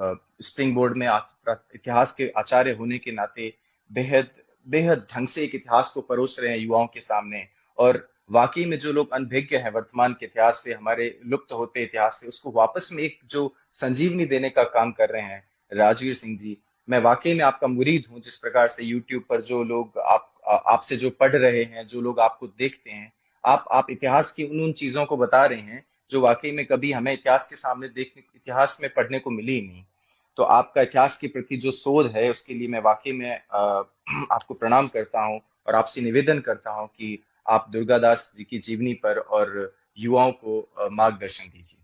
Spring board में इतिहास के आचार्य होने के नाते बेहद बेहद ढंग से एक इतिहास को परोस रहे हैं युवाओं के सामने। और वाकई में जो लोग अनभिज्ञ हैं वर्तमान के इतिहास से, हमारे लुप्त होते इतिहास से, उसको वापस में एक जो संजीवनी देने का काम कर रहे हैं राजवीर सिंह जी। मैं वाकई में आपका मुरीद हूँ। जिस प्रकार से यूट्यूब पर जो लोग आपसे जो पढ़ रहे हैं, जो लोग आपको देखते हैं, आप इतिहास की उन उन चीजों को बता रहे हैं जो वाकई में कभी हमें इतिहास के सामने देखने, इतिहास में पढ़ने को मिली ही नहीं। तो आपका इतिहास के प्रति जो शोध है उसके लिए मैं वाकई में आपको प्रणाम करता हूँ और आपसे निवेदन करता हूँ कि आप दुर्गादास जी की जीवनी पर और युवाओं को मार्गदर्शन दीजिए।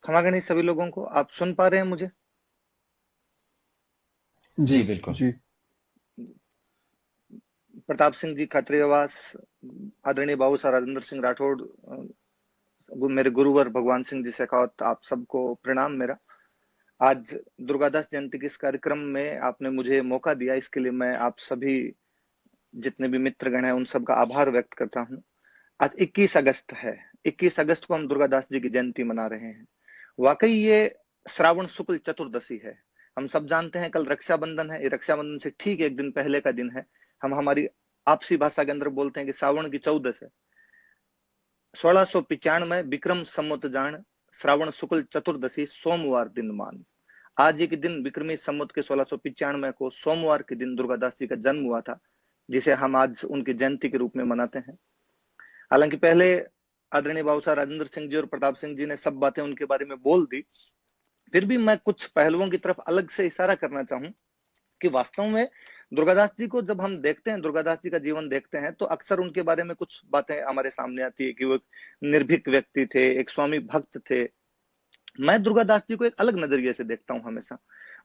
क्षमा करें सभी लोगों को, आप सुन पा रहे हैं मुझे? जी जी बिल्कुल। जी। प्रताप सिंह जी खातरियावास, आदरणीय बाबू साहब राजेंद्र सिंह राठौड़, मेरे गुरुवर भगवान सिंह जी शेखावत, आप सबको प्रणाम मेरा। आज दुर्गादास जयंती के इस कार्यक्रम में आपने मुझे मौका दिया, इसके लिए मैं आप सभी जितने भी मित्रगण हैं उन सबका आभार व्यक्त करता हूँ। आज 21 अगस्त है। 21 अगस्त को हम दुर्गादास जी की जयंती मना रहे हैं। वाकई ये श्रावण शुक्ल चतुर्दशी है। हम सब जानते हैं कल रक्षाबंधन है। ये रक्षाबंधन से ठीक एक दिन पहले का दिन है। हम हमारी आपसी भाषा के अंदर बोलते हैं कि सावन की 14 है। 1695 विक्रम संवत जान, श्रावण शुक्ल चतुर्दशी, सोमवार दिन मान। आज ही के दिन विक्रमी संवत के 1695 को सोमवार के दिन दुर्गादास जी का जन्म हुआ था, जिसे हम आज उनकी जयंती के रूप में मनाते हैं। हालांकि पहले आदरणीय बाबू साहब राजेंद्र सिंह जी और प्रताप सिंह जी ने सब बातें उनके बारे में बोल दी, फिर भी मैं कुछ पहलुओं की तरफ अलग से इशारा करना चाहूं कि वास्तव में दुर्गादास जी को जब हम देखते हैं, दुर्गादास जी का जीवन देखते हैं, तो अक्सर उनके बारे में कुछ बातें हमारे सामने आती है कि वो एक निर्भीक व्यक्ति थे, एक स्वामी भक्त थे। मैं दुर्गादास जी को एक अलग नजरिए से देखता हूं हमेशा।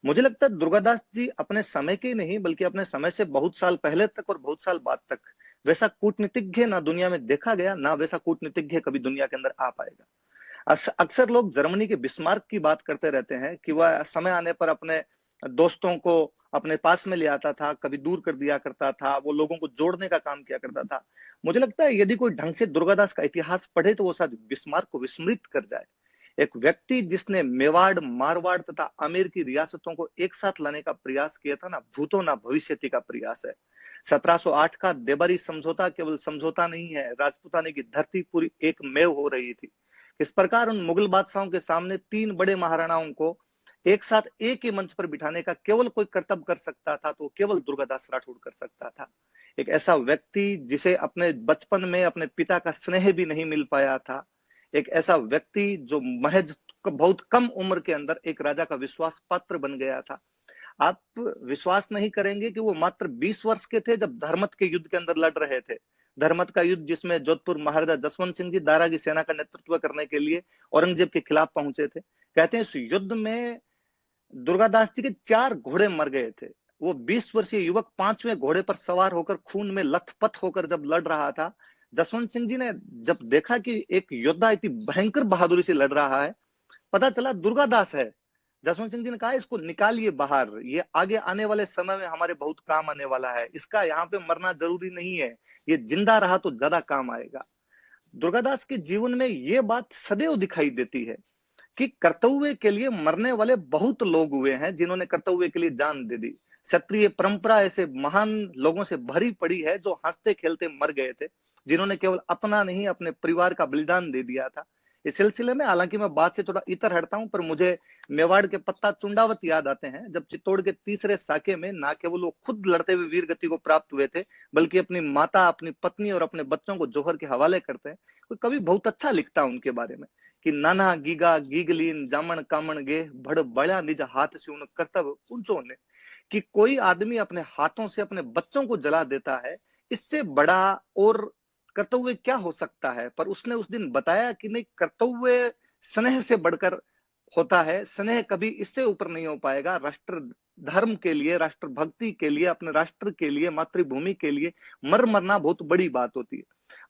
मुझे लगता है दुर्गादास जी अपने समय के नहीं बल्कि अपने समय से बहुत साल पहले तक और बहुत साल बाद तक वैसा कूटनीतिज्ञ ना दुनिया में देखा गया, ना वैसा कूटनीतिज्ञ कभी दुनिया के अंदर आ पाएगा। अक्सर लोग जर्मनी के बिस्मार्क की बात करते रहते हैं कि वह समय आने पर अपने दोस्तों को अपने पास में ले आता था, कभी दूर कर दिया करता था, वो लोगों को जोड़ने का काम किया करता था। मुझे लगता है यदि कोई ढंग से दुर्गादास का इतिहास पढ़े तो वो शायद बिस्मार्क को विस्मृत कर जाए। एक व्यक्ति जिसने मेवाड़, मारवाड़ तथा आमेर की रियासतों को एक साथ लाने का प्रयास किया था, ना भूतो ना भविष्यति का प्रयास है। 1708 का देबरी समझौता केवल समझौता नहीं है, राजपूताने की धरती पूरी एक मेव हो रही थी। इस प्रकार उन मुगल बादशाहों के सामने तीन बड़े महाराणाओं को एक साथ एक ही मंच पर बिठाने का केवल कोई कर्तव्य कर सकता था तो केवल दुर्गादास राठौड़ कर सकता था। एक ऐसा व्यक्ति जिसे अपने बचपन में अपने पिता का स्नेह भी नहीं मिल पाया था। एक ऐसा व्यक्ति जो महज बहुत कम उम्र के अंदर एक राजा का विश्वास पात्र बन गया था। आप विश्वास नहीं करेंगे कि वो मात्र 20 वर्ष के थे जब धर्मत के युद्ध के अंदर लड़ रहे थे। धर्मत का युद्ध जिसमें जोधपुर महाराजा जसवंत सिंह जी दारा की सेना का नेतृत्व करने के लिए औरंगजेब के खिलाफ पहुंचे थे। कहते हैं इस युद्ध में दुर्गादास जी के 4 घोड़े मर गए थे। वो 20 वर्षीय युवक 5वें घोड़े पर सवार होकर खून में लथपथ होकर जब लड़ रहा था, जसवंत सिंह जी ने जब देखा कि एक योद्धा इतनी भयंकर बहादुरी से लड़ रहा है, पता चला दुर्गादास है। जसवंत सिंह जी ने कहा इसको निकालिए बाहर, ये आगे आने वाले समय में हमारे बहुत काम आने वाला है, इसका यहाँ पे मरना जरूरी नहीं है, ये जिंदा रहा तो ज्यादा काम आएगा। दुर्गादास के जीवन में ये बात सदैव दिखाई देती है कि कर्तव्य के लिए मरने वाले बहुत लोग हुए हैं जिन्होंने कर्तव्य के लिए जान दे दी। क्षत्रिय परंपरा ऐसे महान लोगों से भरी पड़ी है जो हंसते खेलते मर गए थे, जिन्होंने केवल अपना नहीं अपने परिवार का बलिदान दे दिया था। इस सिलसिले में हालांकि मैं बात से थोड़ा इतर हटता हूं, पर मुझे मेवाड़ के पत्ता चुंडावत याद आते हैं, जब चित्तौड़ के तीसरे साके में ना केवल वो खुद लड़ते हुए वीर गति को प्राप्त हुए थे बल्कि अपनी माता, अपनी पत्नी और अपने बच्चों को जोहर के हवाले करते हैं। कोई कवि बहुत अच्छा लिखता है उनके बारे में कि नाना गीगा गीगलीन जामन कामन गे भड़ बड़ा निज हाथ से उन कर्तव्य ऊंचो ने, कि कोई आदमी अपने हाथों से अपने बच्चों को जला देता है, इससे बड़ा और कर्तव्य क्या हो सकता है। पर उसने उस दिन बताया कि नहीं, कर्तव्य स्नेह से बढ़कर होता है, स्नेह कभी इससे ऊपर नहीं हो पाएगा। राष्ट्र धर्म के लिए, राष्ट्र भक्ति के लिए, अपने राष्ट्र के लिए, मातृभूमि के लिए मरना बहुत बड़ी बात होती है।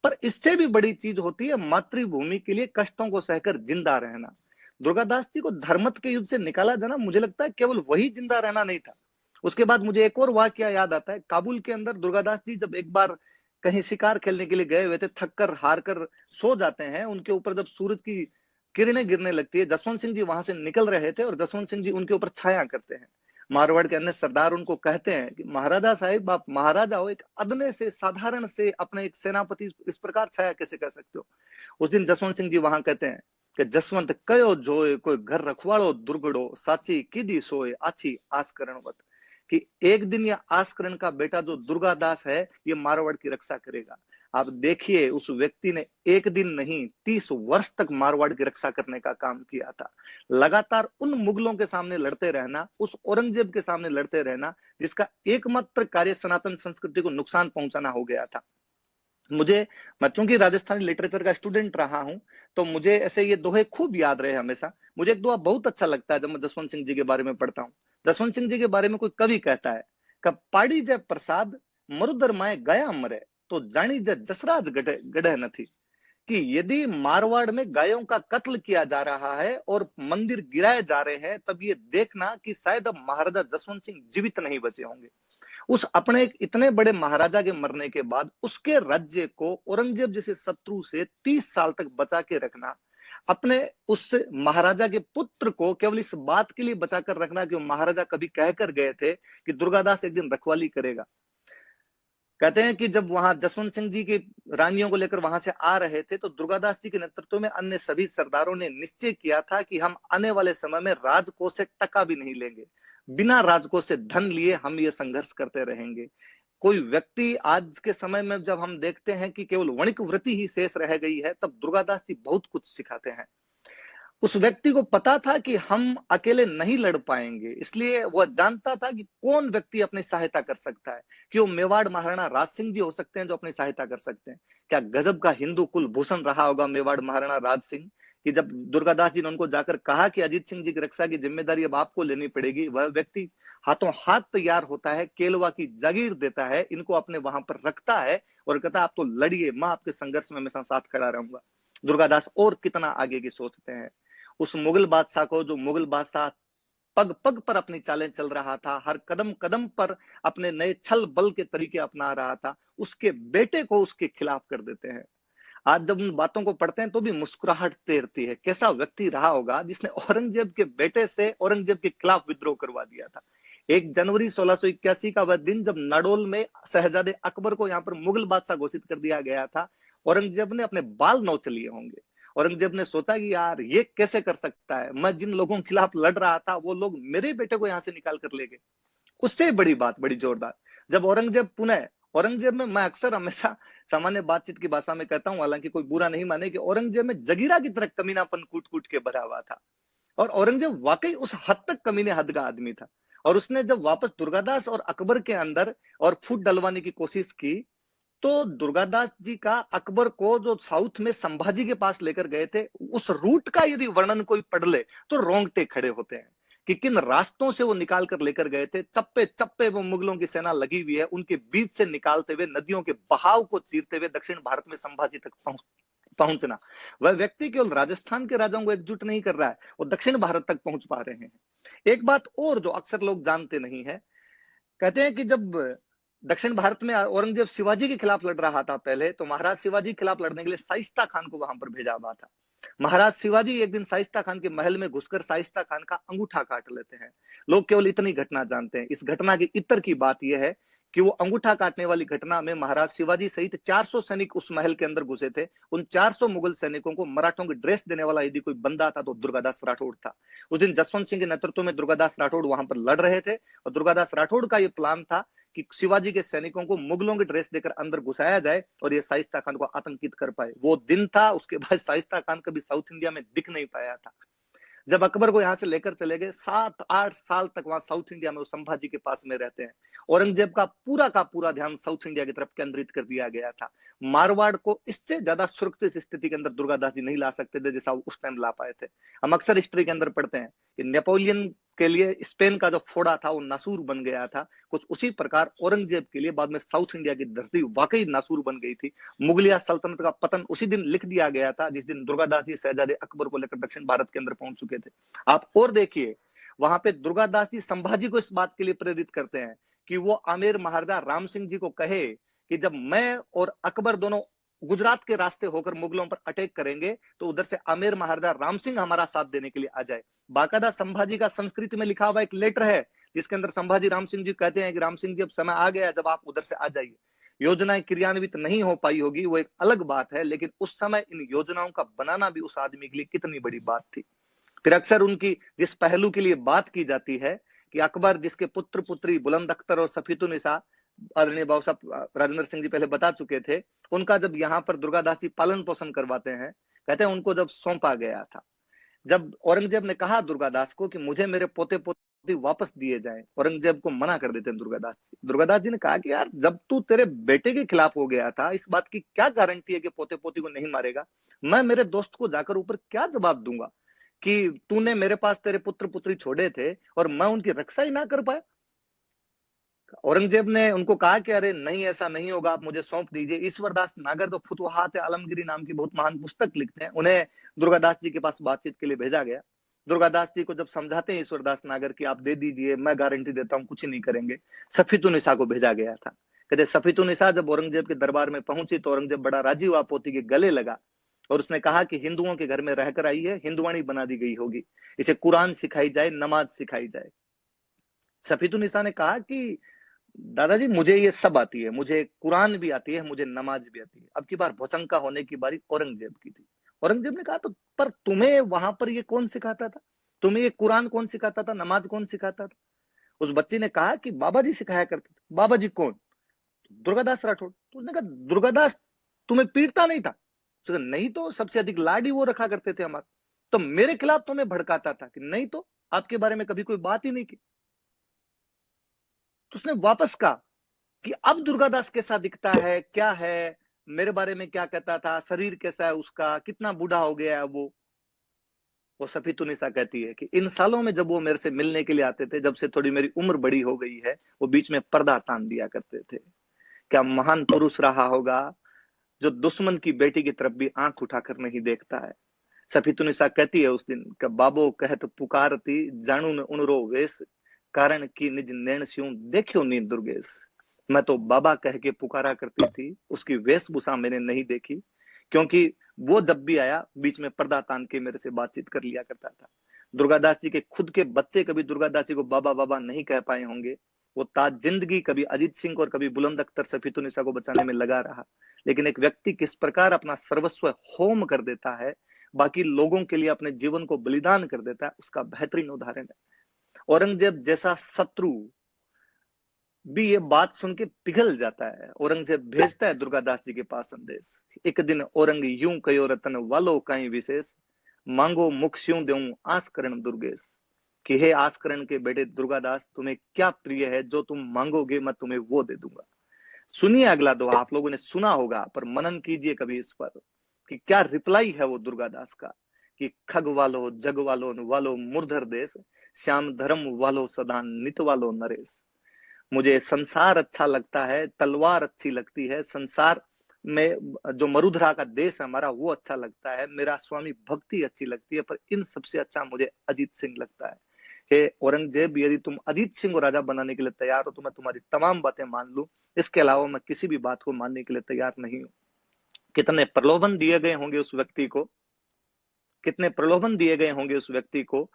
पर इससे भी बड़ी चीज होती है मातृभूमि के लिए कष्टों को सहकर जिंदा रहना। दुर्गादास जी को धर्मत के युद्ध से निकाला जाना, मुझे लगता है केवल वही जिंदा रहना नहीं था। उसके बाद मुझे एक और वाकया याद आता है। काबुल के अंदर दुर्गादास जी जब एक बार कहीं शिकार खेलने के लिए गए हुए थे, थक कर हार कर सो जाते हैं। उनके ऊपर जब सूरज की किरणें गिरने लगती है, जसवंत सिंह जी वहां से निकल रहे थे और जसवंत सिंह जी उनके ऊपर छाया करते हैं। मारवाड़ के अन्य सरदार उनको कहते हैं कि महाराजा साहिब, आप महाराजा हो, एक अदने से साधारण से अपने एक सेनापति इस प्रकार छाया कैसे कर सकते हो? उस दिन जसवंत सिंह जी वहां कहते हैं कि जसवंत कयो जोए कोई घर रखवाड़ो दुर्गड़ो साची किदी सोए आछी आसकरणवत, कि एक दिन यह आसकरण का बेटा जो दुर्गादास है ये मारवाड़ की रक्षा करेगा। आप देखिए, उस व्यक्ति ने एक दिन नहीं 30 वर्ष तक मारवाड़ की रक्षा करने का काम किया था। लगातार उन मुगलों के सामने लड़ते रहना, उस औरंगजेब के सामने लड़ते रहना, जिसका एकमात्र कार्य सनातन संस्कृति को नुकसान पहुंचाना हो गया था। मुझे, मैं चूंकि राजस्थानी लिटरेचर का स्टूडेंट रहा हूं, तो मुझे ऐसे ये दोहे खूब याद रहे हमेशा। मुझे एक दोहा बहुत अच्छा लगता है जब मैं जसवंत सिंह जी के बारे में पढ़ता हूँ। जसवंत सिंह जी के बारे में कोई कवि कहता है कि पाड़ी जय प्रसाद मरुदर माए गया मरे, तो जानी जय जसराज गढ़े न थी। कि यदि मारवाड़ में गायों का कत्ल किया जा रहा है और मंदिर गिराए जा रहे हैं, तब ये देखना कि शायद अब महाराजा जसवंत सिंह जीवित नहीं बचे होंगे। उस अपने एक इतने बड़े महाराजा के मरने के बाद उसके राज्य को औरंगजेब जैसे शत्रु से 30 साल तक बचा के रखना, अपने उस महाराजा के पुत्र को केवल इस बात के लिए बचा कर रखना कि वो महाराजा कभी कहकर गए थे कि दुर्गादास एक दिन रखवाली करेगा। कहते हैं कि जब वहां जसवंत सिंह जी की रानियों को लेकर वहां से आ रहे थे, तो दुर्गादास जी के नेतृत्व में अन्य सभी सरदारों ने निश्चय किया था कि हम आने वाले समय में राजकोष से टका भी नहीं लेंगे, बिना राजकोष से धन लिए हम ये संघर्ष करते रहेंगे। कोई व्यक्ति आज के समय में जब हम देखते हैं कि केवल वणिक वृत्ति ही शेष रह गई है, तब दुर्गादास जी बहुत कुछ सिखाते हैं। उस व्यक्ति को पता था कि हम अकेले नहीं लड़ पाएंगे, इसलिए वह जानता था कि कौन व्यक्ति अपनी सहायता कर सकता है। कि वो मेवाड़ महाराणा राज सिंह जी हो सकते हैं जो अपनी सहायता कर सकते हैं। क्या गजब का हिंदू कुल भूषण रहा होगा मेवाड़ महाराणा राज सिंह, कि जब दुर्गादास जी ने उनको जाकर कहा कि अजीत सिंह जी की रक्षा की जिम्मेदारी अब आपको लेनी पड़ेगी, वह व्यक्ति हाथों हाथ तैयार होता है, केलवा की जागीर देता है, इनको अपने वहां पर रखता है और कहता है आप तो लड़िए, मैं आपके संघर्ष में हमेशा साथ खड़ा रहूंगा। दुर्गादास और कितना आगे की सोचते हैं। उस मुगल बादशाह को, जो मुगल बादशाह पग पग पर अपनी चालें चल रहा था, हर कदम कदम पर अपने नए छल बल के तरीके अपना रहा था, उसके बेटे को उसके खिलाफ कर देते हैं। आज जब उन बातों को पढ़ते हैं तो भी मुस्कुराहट तैरती है। कैसा व्यक्ति रहा होगा जिसने औरंगजेब के बेटे से औरंगजेब के खिलाफ विद्रोह करवा दिया था। 1 जनवरी 1681 का वह दिन जब नाडोल में शहजादे अकबर को यहाँ पर मुगल बादशाह घोषित कर दिया गया था, औरंगजेब ने अपने बाल नोच लिए होंगे। औरंगजेब ने सोचा कि यार ये कैसे कर सकता है, मैं जिन लोगों के खिलाफ लड़ रहा था वो लोग मेरे बेटे को यहाँ से निकाल कर ले गए। उससे बड़ी बात, बड़ी जोरदार, जब औरंगजेब पुनः, औरंगजेब में मैं अक्सर हमेशा सामान्य बातचीत की भाषा में कहता हूं, हालांकि कोई बुरा नहीं माने, कि औरंगजेब में जगीरा की तरह कमीनापन कूट कूट के भरा हुआ था। और औरंगजेब वाकई उस हद तक कमीने हद का आदमी था। और उसने जब वापस दुर्गादास और अकबर के अंदर और फूट डलवाने की कोशिश की, तो दुर्गादास जी का अकबर को जो साउथ में संभाजी के पास लेकर गए थे, उस रूट का यदि वर्णन कोई पढ़ ले तो रोंगटे खड़े होते हैं कि किन रास्तों से वो निकाल कर लेकर गए थे। चप्पे चप्पे वो मुगलों की सेना लगी हुई है, उनके बीच से निकालते हुए, नदियों के बहाव को चीरते हुए दक्षिण भारत में संभाजी तक पहुंचना। वह व्यक्ति केवल राजस्थान के राजाओं को एकजुट नहीं कर रहा है, वो दक्षिण भारत तक पहुंच पा रहे हैं। एक बात और जो अक्सर लोग जानते नहीं है, कहते हैं कि जब दक्षिण भारत में औरंगजेब शिवाजी के खिलाफ लड़ रहा था पहले, तो महाराज शिवाजी के खिलाफ लड़ने के लिए शाइस्ता खान को वहां पर भेजा हुआ था। महाराज शिवाजी एक दिन शाइस्ता खान के महल में घुसकर शाइस्ता खान का अंगूठा काट लेते हैं। लोग केवल इतनी घटना जानते हैं। इस घटना की इतर की बात यह है कि वो अंगूठा काटने वाली घटना में महाराज शिवाजी सहित 400 सैनिक उस महल के अंदर घुसे थे। उन 400 मुगल सैनिकों को मराठों की ड्रेस देने वाला यदि कोई बंदा था तो दुर्गादास राठौड़ था। उस दिन जसवंत सिंह के नेतृत्व में दुर्गादास राठौड़ वहां पर लड़ रहे थे और दुर्गादास राठौड़ का यह प्लान था कि शिवाजी के सैनिकों को मुगलों की ड्रेस देकर अंदर घुसाया जाए और ये शाइस्ता खान को आतंकित कर पाए। वो दिन था, उसके बाद शाइस्ता खान कभी साउथ इंडिया में दिख नहीं पाया था। जब अकबर को यहाँ से लेकर चले गए, 7-8 साल तक वहां साउथ इंडिया में वो संभाजी के पास में रहते हैं। औरंगजेब का पूरा ध्यान साउथ इंडिया की तरफ केंद्रित कर दिया गया था। मारवाड़ को इससे ज्यादा सुरक्षित स्थिति के अंदर दुर्गादास जी नहीं ला सकते थे जैसा उस टाइम ला पाए थे। हम अक्सर हिस्ट्री के अंदर पढ़ते हैं कि नेपोलियन के लिए स्पेन का जो फोड़ा था वो नासूर बन गया था। कुछ उसी प्रकार औरंगजेब के लिए बाद में साउथ इंडिया की धरती वाकई नासूर बन गई थी। मुगलिया सल्तनत का पतन उसी दिन लिख दिया गया था जिस दिन दुर्गादास जी शहजादे अकबर को लेकर दक्षिण भारत के अंदर पहुंच चुके थे। आप और देखिए, वहां पे दुर्गादास जी संभाजी को इस बात के लिए प्रेरित करते हैं कि वो आमेर महाराजा राम सिंह जी को कहे कि जब मैं और अकबर दोनों गुजरात के रास्ते होकर मुगलों पर अटैक करेंगे तो उधर से आमेर महाराजा राम सिंह हमारा साथ देने के लिए आ जाए। बाकायदा संभाजी का संस्कृत में लिखा हुआ एक लेटर है जिसके अंदर संभाजी राम सिंह जी कहते हैं कि राम सिंह जी अब समय आ गया जब आप उधर से आ जाइए। योजनाएं क्रियान्वित नहीं हो पाई होगी वो एक अलग बात है, लेकिन उस समय इन योजनाओं का बनाना भी उस आदमी के लिए कितनी बड़ी बात थी। फिर अक्सर उनकी जिस पहलू के लिए बात की जाती है कि अकबर जिसके पुत्र पुत्री बुलंद अख्तर और सफीतुन्निसा आदरणीय बाबू साहब राजेंद्र सिंह जी पहले बता चुके थे, उनका जब यहाँ पर दुर्गादास जी पालन पोषण करवाते हैं, कहते हैं उनको जब सौंपा गया था, जब औरंगजेब ने कहा दुर्गादास को कि मुझे मेरे पोते पोती वापस दिए जाएं, औरंगजेब को मना कर देते हैं दुर्गादास जी। दुर्गादास जी ने कहा कि यार जब तू तेरे बेटे के खिलाफ हो गया था, इस बात की क्या गारंटी है कि पोते पोती को नहीं मारेगा? मैं मेरे दोस्त को जाकर ऊपर क्या जवाब दूंगा कि तूने मेरे पास तेरे पुत्र पुत्री छोड़े थे और मैं उनकी रक्षा ही ना कर पाया। औरंगजेब ने उनको कहा कि अरे नहीं, ऐसा नहीं होगा, आप मुझे सौंप दीजिए। ईश्वरदास नागर तो फुतुहात आलमगीरी नाम की बहुत महान पुस्तक लिखते हैं, उन्हें दुर्गादास जी के पास बातचीत के लिए भेजा गया। दुर्गादास जी को जब समझाते हैं ईश्वरदास नागर की आप दे दीजिए, मैं गारंटी देता हूं कुछ नहीं करेंगे, सफीतुन्निसा को भेजा गया था। कहते सफीतुन्निसा जब औरंगजेब के दरबार में पहुंची तो औरंगजेब बड़ा राजी हुआ, पोती के गले लगा और उसने कहा कि हिंदुओं के घर में रहकर आई है, हिंदुवाणी बना दी गई होगी, इसे कुरान सिखाई जाए, नमाज सिखाई जाए। सफीतुन्निसा ने कहा कि दादाजी मुझे ये सब आती है, मुझे कुरान भी आती है, मुझे नमाज भी आती है। अब की बार भौचंका होने की बारी औरंगजेब की थी। औरंगजेब ने कहा तो पर तुम्हें वहां पर ये कौन सिखाता था? तुम्हें ये कुरान कौन सिखाता था? नमाज कौन सिखाता था? उस बच्ची ने कहा कि बाबा जी सिखाया करते थे। बाबा जी कौन? दुर्गादास राठौड़। तो उसने कहा दुर्गादास तुम्हें पीटता नहीं था? उसने कहा नहीं तो, सबसे अधिक लाड ही वो रखा करते थे हमारे। तो मेरे खिलाफ तुम्हें भड़काता था कि नहीं तो, आपके बारे में कभी कोई बात ही नहीं की। तो उसने वापस कहा कि अब दुर्गादास कैसा दिखता है, क्या है, मेरे बारे में क्या कहता था, शरीर कैसा है उसका, कितना बूढ़ा हो गया है वो सफीतुन्निसा कहती है कि इन सालों में जब वो मेरे से मिलने के लिए आते थे, जब से थोड़ी मेरी उम्र बड़ी हो गई है, वो बीच में पर्दा तान दिया करते थे। क्या महान पुरुष रहा होगा जो दुश्मन की बेटी की तरफ भी आंख उठाकर नहीं देखता है। सफीतुन्निसा कहती है उस दिन कि बाबो कहत पुकारती जानू न उनरो वेश, कारण की निज नैन स्यूं देखियो नी दुर्गेश। मैं तो बाबा कह के पुकारा करती थी, उसकी वेशभूषा मैंने नहीं देखी, क्योंकि वो जब भी आया बीच में पर्दा तान के मेरे से बातचीत कर लिया करता था। दुर्गादास जी के खुद के बच्चे कभी दुर्गादास जी को बाबा बाबा नहीं कह पाए होंगे। वो ताज जिंदगी कभी अजीत सिंह और कभी बुलंद अख्तर सफीतुन्निसा को बचाने में लगा रहा। लेकिन एक व्यक्ति किस प्रकार अपना सर्वस्व होम कर देता है, बाकी लोगों के लिए अपने जीवन को बलिदान कर देता है, उसका बेहतरीन उदाहरण है। औरंगजेब जैसा शत्रु भी ये बात सुन के पिघल जाता है। औरंगजेब भेजता है दुर्गादास जी के पास संदेश, एक दिन औरंग यूं कयो रतन वालो कहीं विशेष, मांगो मुख स्यूं देऊं आस्करण दुर्गेश। कि हे आस्करण के बेटे दुर्गादास, तुम्हें क्या प्रिय है, जो तुम मांगोगे मैं तुम्हें वो दे दूंगा। सुनिए अगला दोहा, आप लोगों ने सुना होगा पर मनन कीजिए कभी इस पर कि क्या रिप्लाई है वो दुर्गादास का कि खग वालो जग वालो वालो मुरधर देश, श्याम धर्म वालो सदा नित वालो नरेश। मुझे संसार अच्छा लगता है, तलवार अच्छी लगती है, संसार में जो मरुधरा का देश है हमारा वो अच्छा लगता है, मेरा स्वामी भक्ति अच्छी लगती है, पर इन सबसे अच्छा मुझे अजीत सिंह लगता है। हे औरंगजेब, यदि तुम अजीत सिंह को राजा बनाने के लिए तैयार हो तो मैं तुम्हारी तमाम बातें मान लूं, इसके अलावा मैं किसी भी बात को मानने के लिए तैयार नहीं हूं। कितने प्रलोभन दिए गए होंगे उस व्यक्ति को, कितने प्रलोभन दिए गए होंगे उस व्यक्ति को।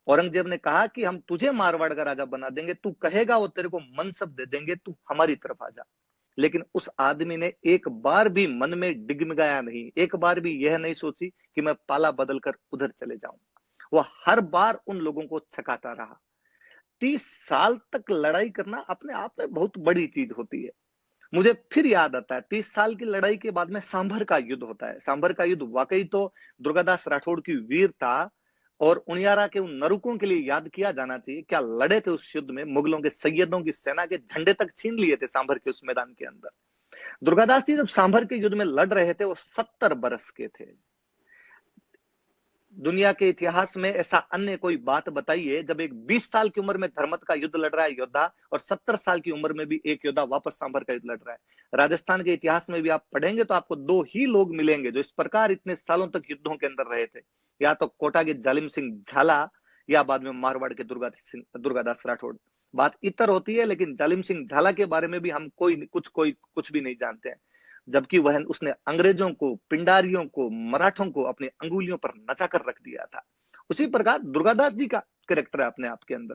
औरंगजेब ने कहा कि हम तुझे मारवाड़ का राजा बना देंगे, तू कहेगा वो तेरे को मनसब दे देंगे, तू हमारी तरफ आ जा। लेकिन उस आदमी ने एक बार भी मन में डिगमिगाया नहीं, एक बार भी यह नहीं सोची कि मैं पाला बदल कर उधर चले जाऊं। वह हर बार उन लोगों को छकाता रहा। 30 साल तक लड़ाई करना अपने आप में बहुत बड़ी चीज होती है। मुझे फिर याद आता है 30 साल की लड़ाई के बाद में सांभर का युद्ध होता है। सांभर का युद्ध वाकई तो दुर्गादास राठौड़ की वीरता और उनियारा के उन नरुकों के लिए याद किया जाना चाहिए। क्या लड़े थे उस युद्ध में, मुगलों के सैयदों की सेना के झंडे तक छीन लिए थे सांभर के उस मैदान के अंदर। दुर्गादास जी जब सांभर के युद्ध में लड़ रहे थे वो 70 बरस के थे। दुनिया के इतिहास में ऐसा अन्य कोई बात बताइए जब एक 20 साल की उम्र में धर्मत का युद्ध लड़ रहा है योद्धा और 70 साल की उम्र में भी एक योद्धा वापस सांभर का युद्ध लड़ रहा है। राजस्थान के इतिहास में भी आप पढ़ेंगे तो आपको दो ही लोग मिलेंगे जो इस प्रकार इतने सालों तक युद्धों के अंदर रहे थे, या तो कोटा के जालिम सिंह झाला या बाद में मारवाड़ के दुर्गादास राठौड़। बात इतर होती है, लेकिन जालिम सिंह झाला के बारे में भी हम कुछ भी नहीं जानते हैं, जबकि वह उसने अंग्रेजों को, पिंडारियों को, मराठों को अपनी अंगुलियों पर नचा कर रख दिया था। उसी प्रकार दुर्गादास जी का कैरेक्टर है अपने आप के अंदर।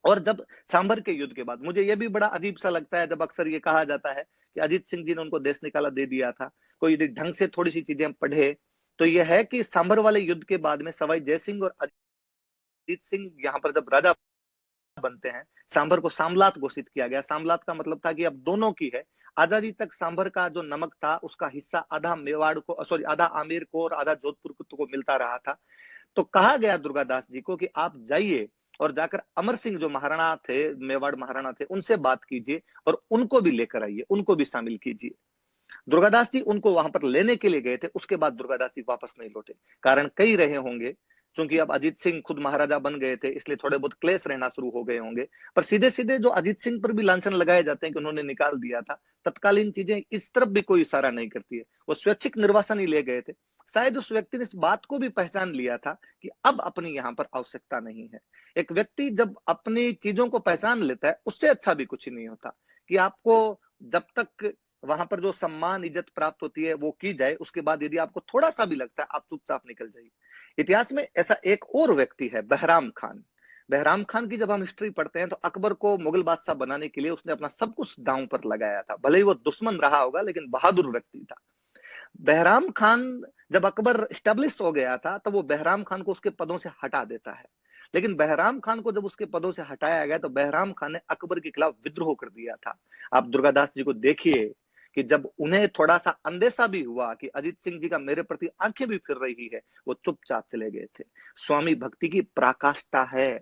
और जब सांभर के युद्ध के बाद मुझे यह भी बड़ा अजीब सा लगता है, जब अक्सर ये कहा जाता है कि अजीत सिंह जी ने उनको देश निकाला दे दिया था, कोई यदि ढंग से थोड़ी सी चीजें पढ़े तो यह है कि सांभर वाले युद्ध के बाद में सवाई जयसिंह और अजीत सिंह यहाँ पर जब राजा बनते हैं, सांभर को सामलात घोषित किया गया। सामलात का मतलब था कि अब दोनों की है। आजादी तक सांभर का जो नमक था उसका हिस्सा आधा मेवाड़ को, सॉरी, आधा आमेर को और आधा जोधपुर को मिलता रहा था। तो कहा गया दुर्गादास जी को कि आप जाइए और जाकर अमर सिंह जो महाराणा थे, मेवाड़ महाराणा थे, उनसे बात कीजिए और उनको भी लेकर आइए, उनको भी शामिल कीजिए। दुर्गादास जी उनको वहां पर लेने के लिए गए थे, उसके बाद दुर्गादास जी वापस नहीं लौटे। कारण कई रहे होंगे, क्योंकि अब अजीत सिंह खुद महाराजा बन गए थे, इसलिए थोड़े बहुत क्लेश रहना शुरू हो गए होंगे। पर सीधे सीधे जो अजीत सिंह पर भी लांछन लगाए जाते हैं कि उन्होंने निकाल दिया था, तत्कालीन चीजें इस तरफ भी कोई इशारा नहीं करती है। वो स्वैच्छिक निर्वासन ही ले गए थे। शायद उस व्यक्ति ने इस बात को भी पहचान लिया था कि अब अपनी यहाँ पर आवश्यकता नहीं है। एक व्यक्ति जब अपनी चीजों को पहचान लेता है, उससे अच्छा भी कुछ नहीं होता कि आपको जब तक वहां पर जो सम्मान इज्जत प्राप्त होती है वो की जाए, उसके बाद यदि आपको थोड़ा सा भी लगता है, आप चुपचाप निकल जाइए। इतिहास में ऐसा एक और व्यक्ति है, बहराम खान। बहराम खान की जब हम हिस्ट्री पढ़ते हैं तो अकबर को मुगल बादशाह बनाने के लिए उसने अपना सब कुछ दांव पर लगाया था। भले ही वो दुश्मन रहा होगा, लेकिन बहादुर व्यक्ति था। बहराम खान जब अकबर स्टेब्लिश हो गया था, तब वो बहराम खान को उसके पदों से हटा देता है। लेकिन बहराम खान को जब उसके पदों से हटाया गया तो बहराम खान ने अकबर के खिलाफ विद्रोह कर दिया था। आप दुर्गादास जी को देखिए कि जब उन्हें थोड़ा सा अंदेशा भी हुआ कि अजीत सिंह जी का मेरे प्रति आंखें भी फिर रही है, वो चुपचाप चले गए थे। स्वामी भक्ति की पराकाष्ठा है।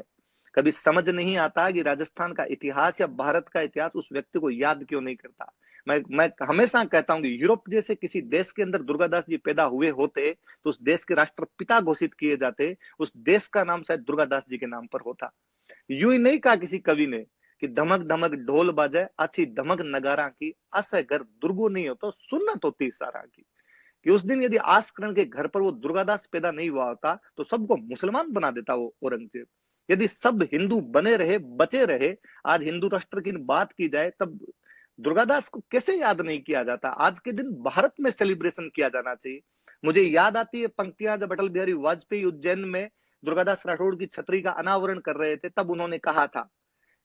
कभी समझ नहीं आता कि राजस्थान का इतिहास या भारत का इतिहास उस व्यक्ति को याद क्यों नहीं करता। मैं हमेशा कहता हूं कि यूरोप जैसे किसी देश के अंदर दुर्गादास जी पैदा हुए होते तो उस देश के राष्ट्रपिता घोषित किए जाते, उस देश का नाम शायद दुर्गादास जी के नाम पर होता। यूं ही नहीं कहा किसी कवि ने कि धमक धमक ढोल बाजे अच्छी धमक नगारा की, असह घर दुर्गो नहीं हो तो सुन्नत होती सारा की। कि उस दिन यदि आस्करण के घर पर वो दुर्गादास पैदा नहीं हुआ होता तो सबको मुसलमान बना देता वो औरंगजेब। यदि सब हिंदू बने रहे, बचे रहे, आज हिंदू राष्ट्र की बात की जाए, तब दुर्गादास को कैसे याद नहीं किया जाता। आज के दिन भारत में सेलिब्रेशन किया जाना चाहिए। मुझे याद आती है पंक्तियां जब अटल बिहारी वाजपेयी उज्जैन में दुर्गादास राठौड़ की छतरी का अनावरण कर रहे थे, तब उन्होंने कहा था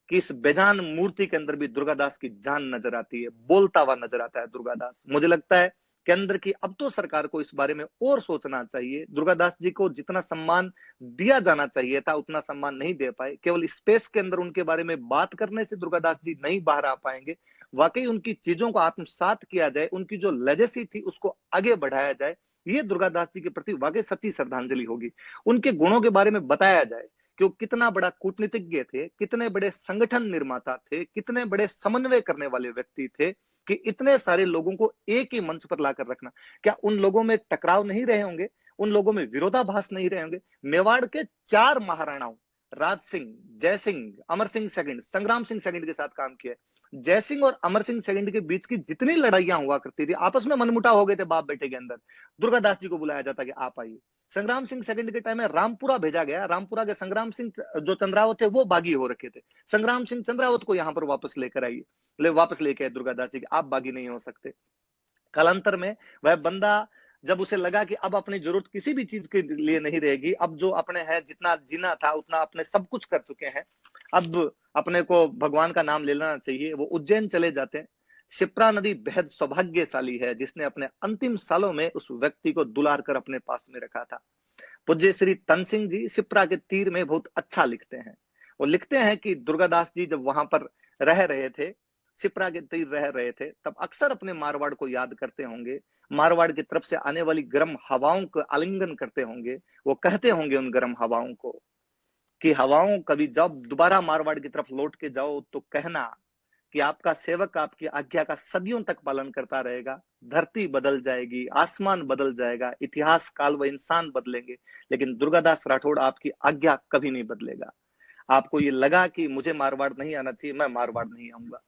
कि इस बेजान मूर्ति के अंदर भी दुर्गादास की जान नजर आती है, बोलता हुआ नजर आता है दुर्गादास। मुझे लगता है केंद्र की अब तो सरकार को इस बारे में और सोचना चाहिए। दुर्गादास जी को जितना सम्मान दिया जाना चाहिए था उतना सम्मान नहीं दे पाए। केवल स्पेस के अंदर उनके बारे में बात करने से दुर्गादास जी नहीं बाहर आ पाएंगे। वाकई उनकी चीजों को आत्मसात किया जाए, उनकी जो लेगेसी थी उसको आगे बढ़ाया जाए, ये दुर्गादास जी के प्रति वाकई सच्ची श्रद्धांजलि होगी। उनके गुणों के बारे में बताया जाए कि वो कितना बड़ा कूटनीतिज्ञ थे, कितने बड़े संगठन निर्माता थे, कितने बड़े समन्वय करने वाले व्यक्ति थे, कि इतने सारे लोगों को एक ही मंच पर लाकर रखना। क्या उन लोगों में टकराव नहीं रहे होंगे? उन लोगों में विरोधाभास नहीं रहे होंगे? मेवाड़ के 4 महाराणाओं, राज सिंह, जय सिंह, अमर सिंह सेकंड, संग्राम सिंह सेकंड के साथ काम किया। जय सिंह और अमर सिंह सेकंड के बीच की जितनी लड़ाइयां हुआ करती थी, आपस में मनमुटाव हो गए थे बाप बेटे के अंदर, दुर्गादास जी को बुलाया जाता कि आप आइए। संग्राम सिंह सेकंड के टाइम में रामपुरा भेजा गया। रामपुरा के संग्राम सिंह जो चंद्रावत थे वो बागी हो रखे थे। संग्राम सिंह चंद्रावत को यहाँ पर वापस लेकर आइए, वापस लेके आए दुर्गादास जी, आप बागी नहीं हो सकते। कालांतर में वह बंदा, जब उसे लगा कि अब अपनी जरूरत किसी भी चीज के लिए नहीं रहेगी, अब जो अपने है जितना जीना था उतना अपने सब कुछ कर चुके हैं, अब अपने को भगवान का नाम लेना चाहिए, वो उज्जैन चले जाते हैं। शिप्रा नदी बेहद सौभाग्यशाली है जिसने अपने अंतिम सालों में उस व्यक्ति को दुलार कर अपने पास में रखा था। पूज्य श्री तन सिंह जी शिप्रा के तीर में बहुत अच्छा लिखते हैं। वो लिखते हैं कि दुर्गादास जी जब वहां पर रह रहे थे, शिप्रा के तीर रह रहे थे, तब अक्सर अपने मारवाड़ को याद करते होंगे। मारवाड़ की तरफ से आने वाली गर्म हवाओं को आलिंगन करते होंगे। वो कहते होंगे उन गर्म हवाओं को कि हवाओं, कभी जब दोबारा मारवाड़ की तरफ लौट के जाओ तो कहना कि आपका सेवक आपकी आज्ञा का सदियों तक पालन करता रहेगा। धरती बदल जाएगी, आसमान बदल जाएगा, इतिहास, काल व इंसान बदलेंगे, लेकिन दुर्गादास राठौड़ आपकी आज्ञा कभी नहीं बदलेगा। आपको ये लगा कि मुझे मारवाड़ नहीं आना चाहिए, मैं मारवाड़ नहीं आऊंगा।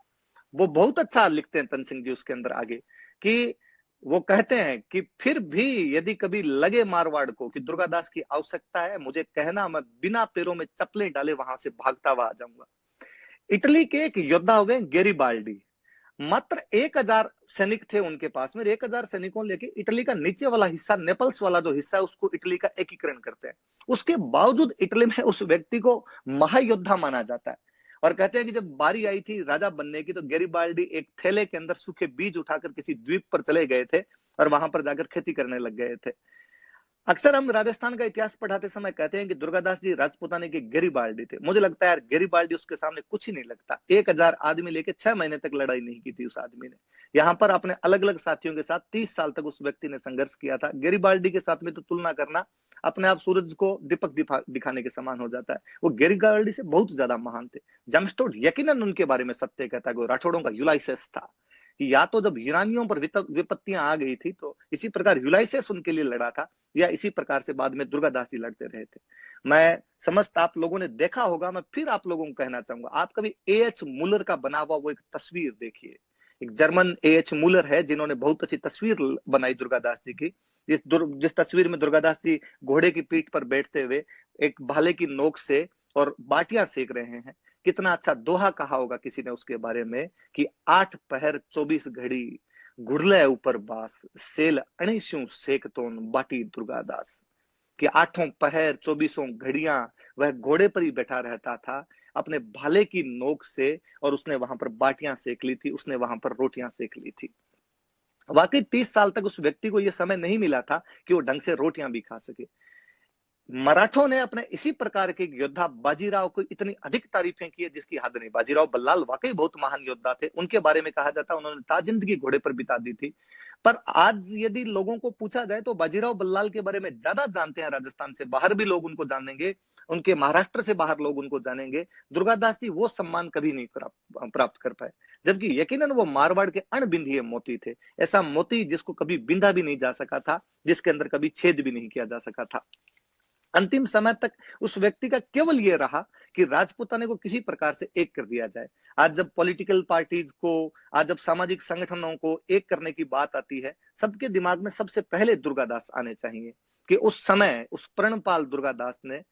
वो बहुत अच्छा लिखते हैं तन सिंह जी उसके अंदर आगे, कि वो कहते हैं कि फिर भी यदि कभी लगे मारवाड़ को कि दुर्गादास की आवश्यकता है, मुझे कहना, मैं बिना पैरों में चप्पलें डाले वहां से भागता हुआ आ जाऊंगा। इटली के एक योद्धा हुए गेरिबाल्डी, मात्र 1000 सैनिक थे उनके पास में। 1000 सैनिकों लेके इटली का नीचे वाला हिस्सा, नेपल्स वाला जो हिस्सा है, उसको इटली का एकीकरण करते हैं। उसके बावजूद इटली में उस व्यक्ति को महायोद्धा माना जाता है। और कहते हैं कि जब बारी आई थी राजा बनने की, तो गेरिबाल्डी एक थैले के अंदर सूखे बीज उठाकर किसी द्वीप पर चले गए थे और वहां पर जाकर खेती करने लग गए थे। अक्सर हम राजस्थान का इतिहास पढ़ाते समय कहते हैं कि दुर्गादास जी राजपूताने के गेरिबाल्डी थे। मुझे लगता है यार, गेरिबाल्डी उसके सामने कुछ ही नहीं लगता। 1000 आदमी लेके 6 महीने तक लड़ाई नहीं की थी उस आदमी ने। यहाँ पर अपने अलग अलग साथियों के साथ 30 साल तक उस व्यक्ति ने संघर्ष किया था। गेरिबाल्डी के साथ में तो तुलना करना अपने आप सूरज को दीपक दिखाने के समान हो जाता है। वो गेरिबाल्डी से बहुत ज्यादा महान थे। जमस्टोड यकीनन उनके बारे में सत्य कहता है कि वो राठौड़ों का यूलाइसेस था। कि या तो जब यूनानियों पर विपत्तियां आ गई थी, तो इसी प्रकार यूलाइसेस उनके लिए लड़ा था, या इसी प्रकार से बाद में दुर्गादास जी लड़ते रहे थे। मैं समस्त आप लोगों ने देखा होगा, मैं फिर आप लोगों को कहना चाहूंगा, आप कभी एएच मुलर का बना हुआ वो एक तस्वीर देखिए। एक जर्मन एएच मुलर है, जिन्होंने बहुत अच्छी तस्वीर बनाई दुर्गादास जी की। जिस तस्वीर में दुर्गादास जी घोड़े की पीठ पर बैठते हुए एक भाले की नोक से और बाटियां सेक रहे हैं। कितना अच्छा दोहा कहा होगा किसी ने उसके बारे में कि 8 पहर 24 घड़ी घुड़ले ऊपर बास, सेल अणिशु सेकतोन बाटी दुर्गादास। कि 8 पहर 24 घड़ियां वह घोड़े पर ही बैठा रहता था अपने भाले की नोक से, और उसने वहां पर बाटियां सेक ली थी, उसने वहां पर रोटियां सेक ली थी। वाकई 30 साल तक उस व्यक्ति को यह समय नहीं मिला था कि वो ढंग से रोटियां भी खा सके। मराठों ने अपने इसी प्रकार के योद्धा बाजीराव को इतनी अधिक तारीफें की है जिसकी हद नहीं। बाजीराव बल्लाल वाकई बहुत महान योद्धा थे। उनके बारे में कहा जाता है उन्होंने ताजिंदगी घोड़े पर बिता दी थी। पर आज यदि लोगों को पूछा जाए तो बाजीराव बल्लाल के बारे में ज्यादा जानते हैं, राजस्थान से बाहर भी लोग उनको जानेंगे, उनके महाराष्ट्र से बाहर लोग उनको जानेंगे। दुर्गादास जी वो सम्मान कभी नहीं प्राप्त कर पाए, जबकि यकीनन वो मारवाड़ के अणबिंधीय मोती थे। ऐसा मोती जिसको कभी बिंधा भी नहीं जा सका था, जिसके अंदर कभी छेद भी नहीं किया जा सका था। अंतिम समय तक उस व्यक्ति का केवल यह रहा कि राजपूताने को किसी प्रकार से एक कर दिया जाए। आज जब पॉलिटिकल पार्टीज को, आज जब सामाजिक संगठनों को एक करने की बात आती है, सबके दिमाग में सबसे पहले दुर्गादास आने चाहिए। कि उस समय उस प्रणपाल दुर्गादास ने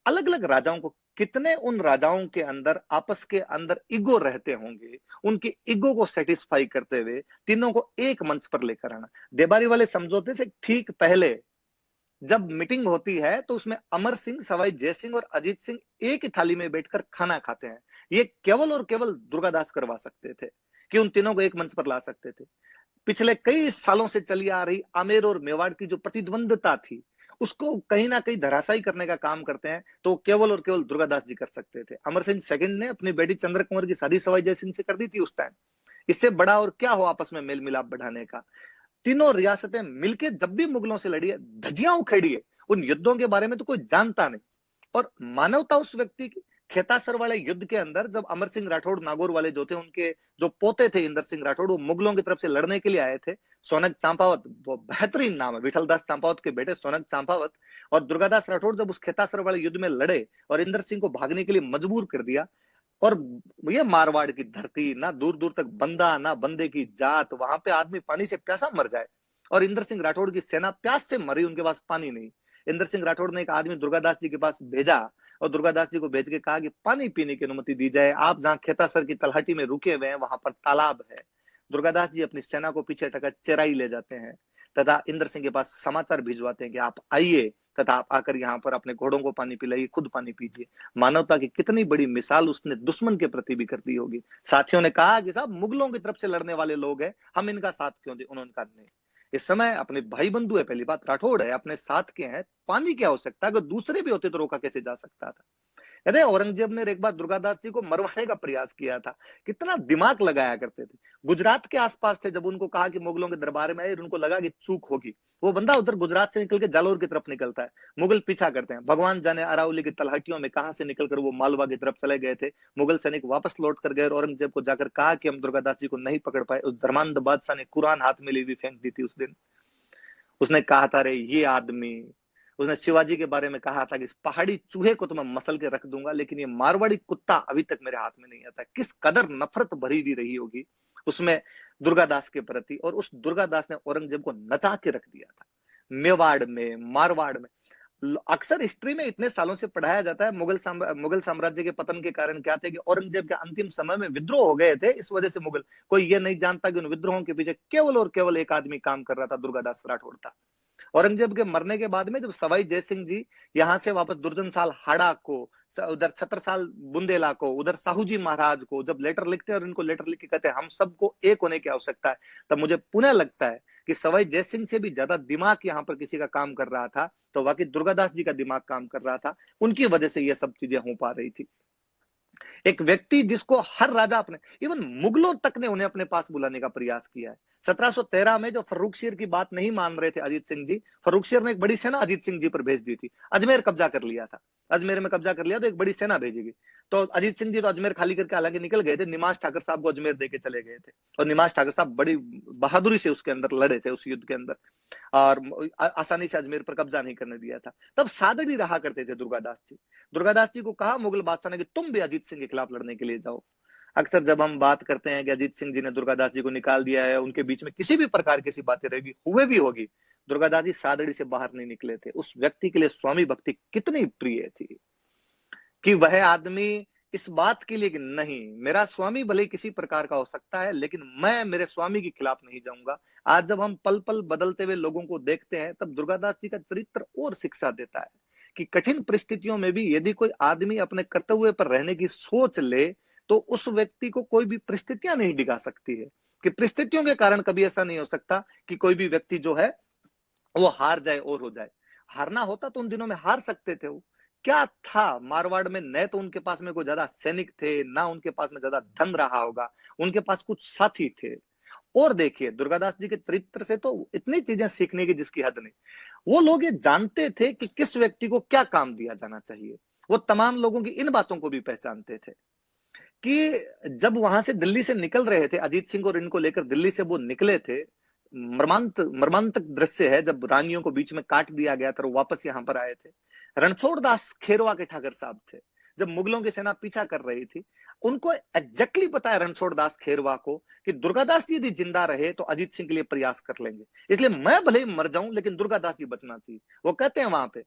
अलग अलग राजाओं को, कितने उन राजाओं के अंदर आपस के अंदर ईगो रहते होंगे, उनके ईगो को सेटिस्फाई करते हुए तीनों को एक मंच पर लेकर आना। देबारी वाले समझौते से ठीक पहले जब मीटिंग होती है तो उसमें अमर सिंह, सवाई जय सिंह और अजीत सिंह एक ही थाली में बैठकर खाना खाते हैं। ये केवल और केवल दुर्गादास करवा सकते थे कि उन तीनों को एक मंच पर ला सकते थे। पिछले कई सालों से चली आ रही आमेर और मेवाड़ की जो प्रतिद्वंदता थी, उसको कहीं ना कहीं धराशायी करने का काम करते हैं, तो केवल और केवल दुर्गादास जी कर सकते थे। अमर सिंह सेकंड ने अपनी बेटी चंद्र कुंवर की शादी सवाई जय सिंह से कर दी थी उस टाइम। इससे बड़ा और क्या हो आपस में मेल मिलाप बढ़ाने का। तीनों रियासतें मिलकर जब भी मुगलों से लड़ी है, धज्जियां उखेड़ी है। उन युद्धों के बारे में तो कोई जानता नहीं। और मानवता उस व्यक्ति की, खेतासर वाले युद्ध के अंदर जब अमर सिंह राठौड़ नागौर वाले जो थे, उनके जो पोते थे इंदर सिंह राठौड़, वो मुगलों की तरफ से लड़ने के लिए आए थे। सोनक चांपावत, वो बेहतरीन नाम है, विठलदास चांपावत के बेटे सोनक चांपावत और दुर्गादास राठौड़ जब उस खेतासर वाले युद्ध में लड़े और इंदर सिंह को भागने के लिए मजबूर कर दिया। और ये मारवाड़ की धरती, ना दूर दूर तक बंदा ना बंदे की जात, वहां पे आदमी पानी से प्यासा मर जाए। और इंदर सिंह राठौड़ की सेना प्यास से मरी, उनके पास पानी नहीं। इंदर सिंह राठौड़ ने एक आदमी दुर्गादास जी के पास भेजा और दुर्गादास जी को भेज के कहा कि पानी पीने की अनुमति दी जाए, आप जहां खेतासर की तलहटी में रुके हुए हैं वहां पर तालाब है। दुर्गादास जी अपनी सेना को पीछे टका चेराई ले जाते हैं तथा इंदर सिंह के पास समाचार भिजवाते हैं कि आप आइए तथा आप आकर यहाँ पर अपने घोड़ों को पानी पिलाइए, खुद पानी पीजिए। मानवता की कितनी बड़ी मिसाल उसने दुश्मन के प्रति भी कर दी होगी। साथियों ने कहा कि साहब मुगलों की तरफ से लड़ने वाले लोग हैं, हम इनका साथ क्यों दें। उन्होंने कहा नहीं, इस समय अपने भाई बंधु है, पहली बात राठौड़ है, अपने साथ के हैं, पानी क्या हो सकता है, अगर दूसरे भी होते तो रोका कैसे जा सकता था। कहते हैं औरंगजेब ने एक बार दुर्गादास जी को मरवाने का प्रयास किया था। कितना दिमाग लगाया करते थे। गुजरात के आसपास थे, जब उनको कहा कि मुगलों के दरबार में आए, उनको लगा कि चूक होगी, वो बंदा उधर गुजरात से निकल के जालोर की तरफ निकलता है। मुगल पीछा करते हैं, भगवान जाने अरावली की तलहटियों में कहां से निकलकर वो मालवा की तरफ चले गए थे। मुगल सैनिक वापस लौट कर गए और औरंगजेब को जाकर कहा कि हम दुर्गादास जी को नहीं पकड़ पाए। उस धर्मांध बादशाह ने कुरान हाथ में ली हुई फेंक दी थी उस दिन। उसने कहा था, रे ये आदमी, उसने शिवाजी के बारे में कहा था कि इस पहाड़ी चूहे को तो मैं मसल के रख दूंगा, लेकिन ये मारवाड़ी कुत्ता अभी तक मेरे हाथ में नहीं आता। किस कदर नफरत भरी भी रही होगी उसमें दुर्गादास के प्रति। और उस दुर्गादास ने औरंगजेब को नचा के रख दिया था। मेवाड़ में, मारवाड़ में। अक्सर हिस्ट्री में इतने सालों से पढ़ाया जाता है, मुगल साम्राज्य के पतन के कारण क्या थे कि औरंगजेब के अंतिम समय में विद्रोह हो गए थे, इस वजह से मुगल, कोई ये नहीं जानता कि उन विद्रोहों के पीछे केवल और केवल एक आदमी काम कर रहा था, दुर्गादास राठौड़ था। औरंगजेब के मरने के बाद में जब सवाई जयसिंह जी यहाँ से वापस दुर्जन साल हाड़ा को, उधर छत्रसाल बुंदेला को, उधर साहू जी महाराज को जब लेटर लिखते हैं और इनको लेटर लिख के कहते हैं हम सबको एक होने की आवश्यकता है, तब मुझे पुनः लगता है कि सवाई जयसिंह से भी ज्यादा दिमाग यहाँ पर किसी का काम कर रहा था, तो वाकई दुर्गादास जी का दिमाग काम कर रहा था, उनकी वजह से ये सब चीजें हो पा रही थी। एक व्यक्ति जिसको हर राजा अपने, इवन मुगलों तक ने उन्हें अपने पास बुलाने का प्रयास किया है। 1713 में जो फर्रुखशीर की बात नहीं मान रहे थे अजीत सिंह जी, फर्रुखशीर ने एक बड़ी सेना अजीत सिंह जी पर भेज दी थी। अजमेर कब्जा कर लिया था, अजमेर में कब्जा कर लिया तो एक बड़ी सेना भेजेगी, तो अजीत सिंह जी तो अजमेर खाली करके हालांकि निकल गए थे, निमाश ठाकर साहब को अजमेर देके चले गए थे, और निमाश ठाकर साहब बड़ी बहादुरी से उसके अंदर लड़े थे उस युद्ध के अंदर, और आसानी से अजमेर पर कब्जा नहीं करने दिया था। तब सादड़ी रहा करते थे दुर्गादास जी। दुर्गादास जी को कहा मुगल बादशाह ने कि तुम भी अजीत सिंह के खिलाफ लड़ने के लिए जाओ। अक्सर जब हम बात करते हैं कि अजीत सिंह जी ने दुर्गादास जी को निकाल दिया है, उनके बीच में किसी भी प्रकार की ऐसी बातें रहेगी, हुए भी होगी, दुर्गादास जी सादड़ी से बाहर नहीं निकले थे। उस व्यक्ति के लिए स्वामी भक्ति कितनी प्रिय थी कि वह आदमी इस बात के लिए कि नहीं, मेरा स्वामी भले किसी प्रकार का हो सकता है, लेकिन मैं मेरे स्वामी के खिलाफ नहीं जाऊंगा। आज जब हम पल पल बदलते हुए लोगों को देखते हैं, तब दुर्गादास जी का चरित्र और शिक्षा देता है कि कठिन परिस्थितियों में भी यदि कोई आदमी अपने कर्तव्य पर रहने की सोच ले, तो उस व्यक्ति को कोई भी परिस्थितियां नहीं डिगा सकती है, कि परिस्थितियों के कारण कभी ऐसा नहीं हो सकता कि कोई भी व्यक्ति जो है वो हार जाए और हो जाए। हारना होता तो उन दिनों में हार सकते थे वो। क्या था मारवाड़ में, न तो उनके पास में कोई ज्यादा सैनिक थे, ना उनके पास में ज्यादा धन रहा होगा, उनके पास कुछ साथी थे। और देखिए दुर्गादास जी के चरित्र से तो इतनी चीजें सीखने की जिसकी हद नहीं। वो लोग ये जानते थे कि किस व्यक्ति को क्या काम दिया जाना चाहिए, वो तमाम लोगों की इन बातों को भी पहचानते थे कि जब वहां से दिल्ली से निकल रहे थे अजीत सिंह और इनको लेकर दिल्ली से वो निकले थे, मर्मांतक दृश्य है जब रानियों को बीच में काट दिया गया था, वो वापस यहाँ पर आए थे। रणछोड़ दास खेरवा के ठाकर साहब थे, जब मुगलों की सेना पीछा कर रही थी, उनको एग्जैक्टली पता है रणछोड़ दास खेरवा को कि दुर्गादास जी यदि जिंदा रहे तो अजीत सिंह के लिए प्रयास कर लेंगे, इसलिए मैं भले ही मर जाऊं लेकिन दुर्गादास जी बचना चाहिए। वो कहते हैं वहां पे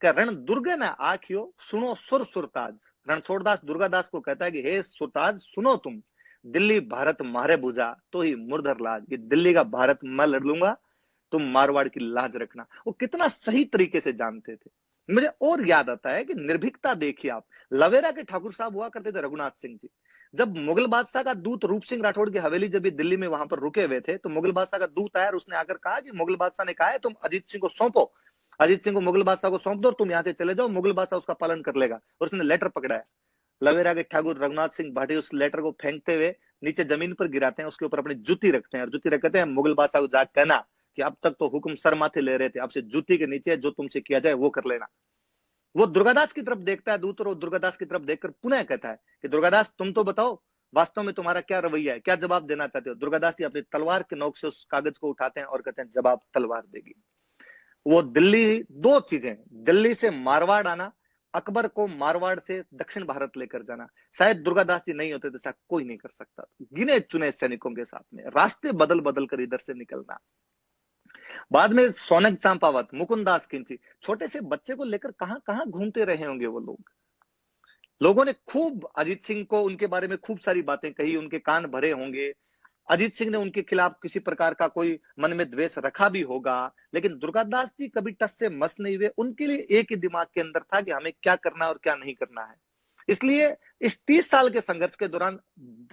रण दुर्गे न आखियो सुनो सुर सुरताज। रणछोड़दास दुर्गादास को कहता है कि हे सुरताज सुनो, तुम दिल्ली भारत मारे बुझा तो ही मुरधर लाज, ये दिल्ली का भारत मैं लड़ लूंगा, तुम मारवाड़ की लाज रखना। वो कितना सही तरीके से जानते थे। मुझे और याद आता है कि निर्भीकता देखिए आप, लवेरा के ठाकुर साहब हुआ करते थे रघुनाथ सिंह जी, जब मुगल बादशाह का दूत रूप सिंह राठौड़ की हवेली जब ये दिल्ली में वहां पर रुके हुए थे, तो मुगल बादशाह का दूत आया और उसने आकर कहा कि मुगल बादशाह ने कहा है तुम अजीत सिंह को सौंपो, अजीत सिंह को मुगल बादशाह को सौंप दो, तुम यहाँ से चले जाओ, मुगल बादशाह उसका पालन कर लेगा। और उसने लेटर पकड़ाया, लवेरा के ठाकुर रघुनाथ सिंह भाटी उस लेटर को फेंकते हुए नीचे जमीन पर गिराते हैं, उसके ऊपर अपनी जूती रखते हैं और जूती रखते हैं मुगल बादशाह को जाकर कहना कि अब तक तो हुक्म सर माथे ले रहे थे, अब से जूती के नीचे जो तुमसे किया जाए वो कर लेना। वो दुर्गादास की तरफ देखता है दूत, और दुर्गादास की तरफ देखकर पुनः कहता है कि दुर्गादास तुम तो बताओ वास्तव में तुम्हारा क्या रवैया है, क्या जवाब देना चाहते हो। दुर्गादास जी अपनी तलवार के नोक से उस कागज को उठाते हैं और कहते हैं जवाब तलवार देगी। वो दिल्ली, दो चीजें, दिल्ली से मारवाड़ आना, अकबर को मारवाड़ से दक्षिण भारत लेकर जाना, शायद दुर्गादास जी नहीं होते तो शायद कोई नहीं कर सकता। गिने चुने सैनिकों के साथ में रास्ते बदल बदल कर इधर से निकलना। बाद में सोनक चांपावत, मुकुंदास खिंची, छोटे से बच्चे को लेकर कहां कहां घूमते रहे होंगे वो लोग। लोगों ने खूब अजीत सिंह को, उनके बारे में खूब सारी बातें कही, उनके कान भरे होंगे। अजीत सिंह ने उनके खिलाफ किसी प्रकार का कोई मन में द्वेष रखा भी होगा, लेकिन दुर्गादास जी कभी टस से मस नहीं हुए। उनके लिए एक ही दिमाग के अंदर था कि हमें क्या करना और क्या नहीं करना है। इसलिए इस 30 साल के संघर्ष के दौरान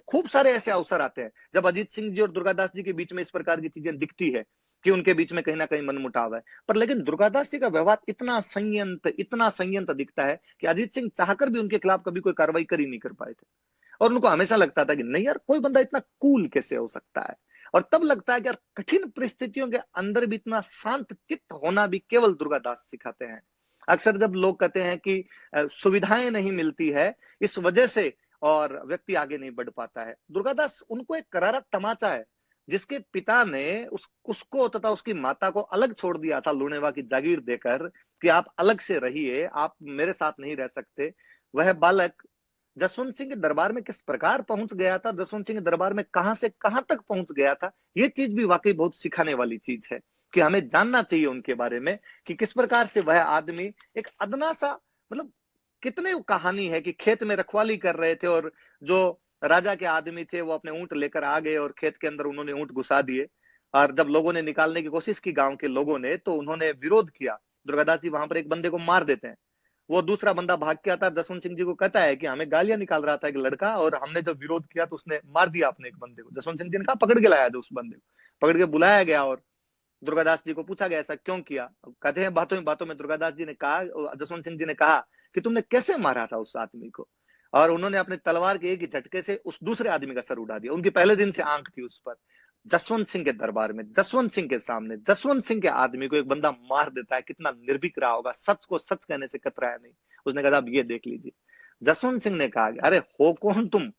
खूब सारे ऐसे अवसर आते हैं जब अजीत सिंह जी और दुर्गादास जी के बीच में इस प्रकार की चीजें दिखती है कि उनके बीच में कहीं ना कहीं मनमुटाव है। पर लेकिन दुर्गादास जी का व्यवहार इतना संयंत्र दिखता है कि अजीत सिंह चाहकर भी उनके खिलाफ कभी कोई कार्रवाई कर ही नहीं कर पाए थे। और उनको हमेशा लगता था कि नहीं यार, कोई बंदा इतना कूल कैसे हो सकता है। और तब लगता है कि यार कठिन परिस्थितियों के अंदर भी इतना शांत चित्त होना भी केवल दुर्गादास सिखाते हैं। अक्सर जब लोग कहते हैं कि सुविधाएं नहीं मिलती है इस वजह से और व्यक्ति आगे नहीं बढ़ पाता है, दुर्गादास उनको एक करारा तमाचा है। जिसके पिता ने उसको तथा उसकी माता को अलग छोड़ दिया था लूणेवा की जागीर देकर कि आप अलग से रहिए, आप मेरे साथ नहीं रह सकते, वह बालक जसवंत सिंह के दरबार में किस प्रकार पहुंच गया था, जसवंत सिंह के दरबार में कहां से कहां तक पहुंच गया था, ये चीज भी वाकई बहुत सिखाने वाली चीज है कि हमें जानना चाहिए उनके बारे में कि किस प्रकार से वह आदमी एक अदना सा, मतलब कितने कहानी है कि खेत में रखवाली कर रहे थे और जो राजा के आदमी थे वो अपने ऊंट लेकर आ गए और खेत के अंदर उन्होंने ऊंट घुसा दिए। और जब लोगों ने निकालने की कोशिश की गांव के लोगों ने, तो उन्होंने विरोध किया। दुर्गादास जी वहां पर एक बंदे को मार देते हैं। वो दूसरा बंदा भाग के आता है, जसवंत सिंह जी को कहता है कि हमें गालियां निकाल रहा था एक लड़का, और हमने जब विरोध किया तो उसने मार दिया अपने एक बंदे को। जसवंत सिंह जी ने कहा पकड़ के लाया जो उस बंदे को, पकड़ के बुलाया गया और दुर्गादास जी को पूछा गया ऐसा क्यों किया। कहते हैं बातों में बातों में दुर्गादास जी ने कहा, जसवंत सिंह जी ने कहा कि तुमने कैसे मारा था उस आदमी को। और उन्होंने अपने तलवार के एक ही झटके से उस दूसरे आदमी का सर उड़ा दिया। उनकी पहले दिन से आंख थी उस पर। जसवंत सिंह के दरबार में, जसवंत सिंह के सामने, जसवंत सिंह के आदमी को एक बंदा मार देता है, कितना निर्भीक रहा होगा, सच को सच कहने से कतराया नहीं। उसने कहा साहब ये देख लीजिए। जसवंत सिंह ने कहा अरे हो कौन तुम।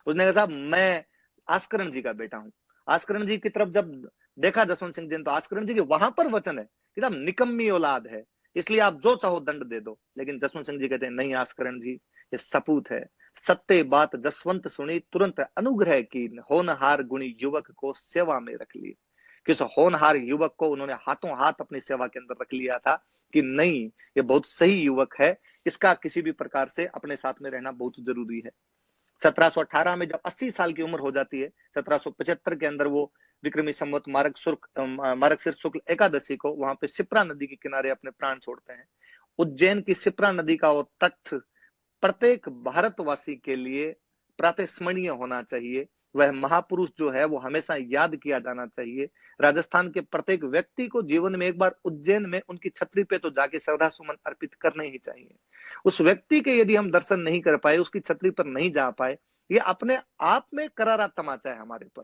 उसने कहा साहब मैं आस्करण जी का बेटा हूं। आस्करण जी की तरफ जब देखा जसवंत सिंह जी ने, तो आस्करण जी के वहां पर वचन है कि साहब निकम्मी औलाद है, इसलिए आप जो चाहो दंड दे दो। लेकिन जसवंत सिंह जी कहते हैं नहीं आस्करण जी, ये सपूत है। सत्य बात जसवंत सुनी, तुरंत अनुग्रह की, होनहार गुणी युवक को सेवा में रख लिए। किस होनहार युवक को उन्होंने हाथों हाथ अपनी सेवा के अंदर रख लिया था कि नहीं ये बहुत सही युवक है, इसका किसी भी प्रकार से अपने साथ में रहना बहुत जरूरी है। 1718 में जब 80 साल की उम्र हो जाती है, 1775 के अंदर वो विक्रमी संवत मार्गशीर शुक्ल एकादशी को वहां पे शिप्रा नदी के किनारे अपने प्राण छोड़ते हैं। उज्जैन की शिप्रा नदी का वो तट प्रत्येक भारतवासी के लिए प्रातस्मरणीय होना चाहिए। वह महापुरुष जो है वो हमेशा याद किया जाना चाहिए। राजस्थान के प्रत्येक व्यक्ति को जीवन में एक बार उज्जैन में उनकी छतरी पे तो जाके श्रद्धा सुमन अर्पित करने ही चाहिए। उस व्यक्ति के यदि हम दर्शन नहीं कर पाए, उसकी छतरी पर नहीं जा पाए, ये अपने आप में करारा तमाचा है हमारे पर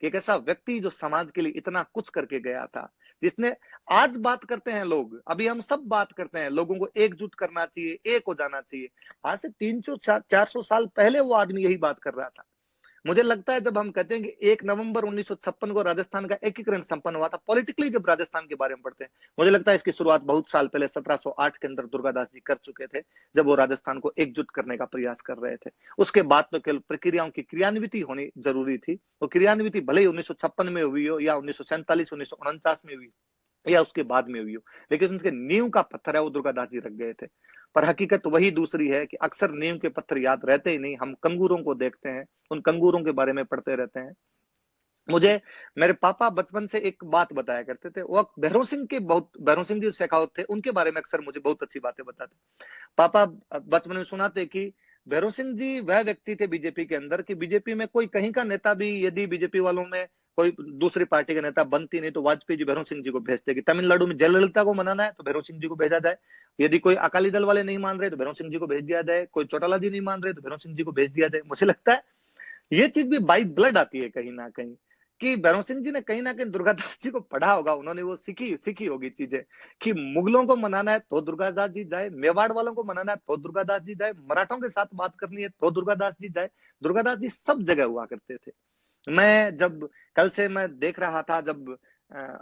कि एक ऐसा व्यक्ति जो समाज के लिए इतना कुछ करके गया था, जिसने, आज बात करते हैं लोग, अभी हम सब बात करते हैं लोगों को एकजुट करना चाहिए, एक हो जाना चाहिए। आज से 300-400 साल पहले वो आदमी यही बात कर रहा था। मुझे लगता है जब हम कहते हैं कि 1 नवंबर 1956 को राजस्थान का एकीकरण संपन्न हुआ था, पॉलिटिकली जब राजस्थान के बारे में पढ़ते हैं, मुझे लगता है इसकी शुरुआत बहुत साल पहले 1708 के अंदर दुर्गादास जी कर चुके थे, जब वो राजस्थान को एकजुट करने का प्रयास कर रहे थे। उसके बाद तो केवल प्रक्रियाओं की क्रियान्विति होनी जरूरी थी। वो क्रियान्विति भले ही 1956 में हुई हो या 1947 1949 में हुई या उसके बाद में हुई हो, लेकिन उनके नींव का पत्थर है वो दुर्गादास जी रख गए थे। पर हकीकत वही दूसरी है कि अक्सर नींव के पत्थर याद रहते ही नहीं। हम कंगूरों को देखते हैं, उन कंगूरों के बारे में पढ़ते रहते हैं। मुझे मेरे पापा बचपन से एक बात बताया करते थे, वो भैरव सिंह जी शेखावत थे, उनके बारे में अक्सर मुझे बहुत अच्छी बातें बताते। पापा बचपन में सुनाते कि भैरव सिंह जी वह व्यक्ति थे बीजेपी के अंदर कि बीजेपी में कोई कहीं का नेता भी यदि बीजेपी वालों में कोई दूसरी पार्टी का नेता बनती नहीं तो वाजपेयी जी भैरव सिंह जी को भेजते कि तमिलनाडु में जयललिता को मनाना है तो भैरव सिंह जी को भेजा जाए। यदि कोई अकाली दल वाले नहीं मान रहे तो भैरव सिंह जी को भेज दिया जाए, कोई चौटाला जी नहीं मान रहे तो भैरव सिंह जी को भेज दिया जाए। मुझे लगता है ये चीज भी बाई ब्लड आती है कहीं ना कहीं कि भैरव सिंह जी ने कहीं ना कहीं दुर्गादास जी को पढ़ा होगा, उन्होंने वो सीखी सीखी होगी चीजें कि मुगलों को मनाना है तो दुर्गादास जी जाए, मेवाड़ वालों को मनाना है तो दुर्गादास जी जाए, मराठों के साथ बात करनी है तो दुर्गादास जी जाए। दुर्गादास जी सब जगह हुआ करते थे। मैं जब कल से मैं देख रहा था, जब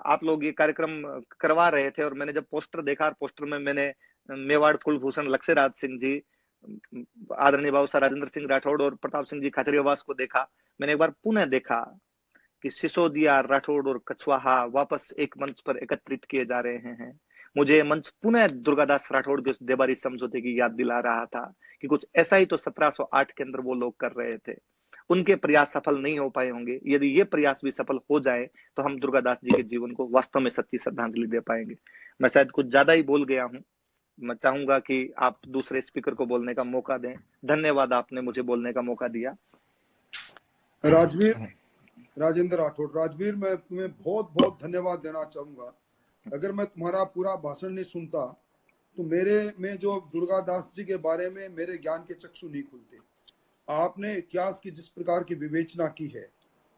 आप लोग ये कार्यक्रम करवा रहे थे और मैंने जब पोस्टर देखा, पोस्टर में मैंने मेवाड़ कुलभूषण लक्ष्यराज सिंह जी, आदरणीय बाबू साहब राजेंद्र सिंह राठौड़ और प्रताप सिंह जी खाचरियावास को देखा। मैंने एक बार पुनः देखा कि सिसोदिया, राठौड़ और कछवाहा वापस एक मंच पर एकत्रित किए जा रहे हैं। मुझे मंच पुनः दुर्गादास राठौड़ के उस देबारी समझौते की याद दिला रहा था कि कुछ ऐसा ही तो 1708 के अंदर वो लोग कर रहे थे। उनके प्रयास सफल नहीं हो पाए होंगे, यदि ये प्रयास भी सफल हो जाए तो हम दुर्गादास जी के जीवन को वास्तव में सच्ची श्रद्धांजलि दे पाएंगे। मैं शायद कुछ ज्यादा ही बोल गया हूं। मैं चाहूंगा कि आप दूसरे स्पीकर को बोलने का मौका दें। धन्यवाद, आपने मुझे बोलने का मौका दिया। राजवीर, राजेंद्र राठौड़। राजवीर, मैं तुम्हें बहुत बहुत धन्यवाद देना चाहूंगा। अगर मैं तुम्हारा पूरा भाषण नहीं सुनता तो मेरे में जो दुर्गादास जी के बारे में मेरे ज्ञान के चक्षु नहीं खुलते। आपने इतिहास की जिस प्रकार की विवेचना की है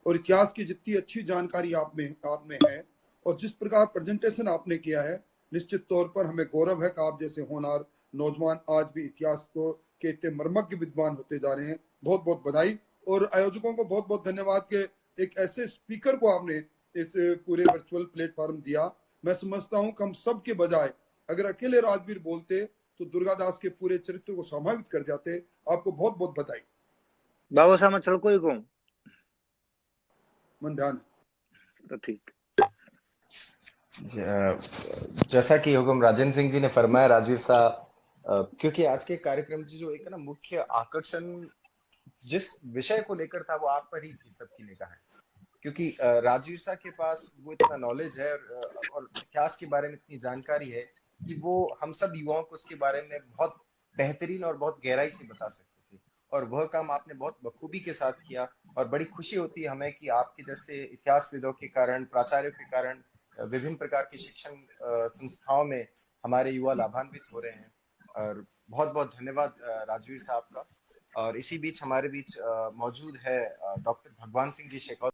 और इतिहास की जितनी अच्छी जानकारी आप में है और जिस प्रकार प्रेजेंटेशन आपने किया है, निश्चित तौर पर हमें गौरव है कि आप जैसे होनहार नौजवान आज भी इतिहास को के इतने मर्मज्ञ विद्वान होते जा रहे हैं। बहुत बहुत बधाई और आयोजकों को बहुत बहुत धन्यवाद के एक ऐसे स्पीकर को आपने इस पूरे वर्चुअल प्लेटफॉर्म दिया। मैं समझता हूं कि हम सब के बजाय अगर अकेले राजवीर बोलते तो दुर्गादास के पूरे चरित्र को समाहित कर जाते। आपको बहुत बहुत बधाई। बाबा साहब मैं चलको ही कहूं मन ध्यान तो ठीक। जैसा कि हुक्म राजेंद्र सिंह जी ने फरमाया राजवीर साहब, क्योंकि आज के कार्यक्रम की जो एक ना मुख्य आकर्षण जिस विषय को लेकर था वो आप पर ही थी, सबकी निगाह है। क्योंकि राजवीर साहब के पास वो इतना नॉलेज है और इतिहास के बारे में इतनी जानकारी है कि वो हम सब युवाओं को उसके बारे में बहुत बेहतरीन और बहुत गहराई से बता सकते थे। और वह काम आपने बहुत बखूबी के साथ किया। और बड़ी खुशी होती है हमें कि आपके जैसे इतिहासविदों के कारण, प्राचार्यों के कारण विभिन्न प्रकार की शिक्षण संस्थाओं में हमारे युवा लाभान्वित हो रहे हैं। और बहुत बहुत धन्यवाद राजवीर साहब का। और इसी बीच हमारे बीच मौजूद है डॉक्टर भगवान सिंह जी शेखावत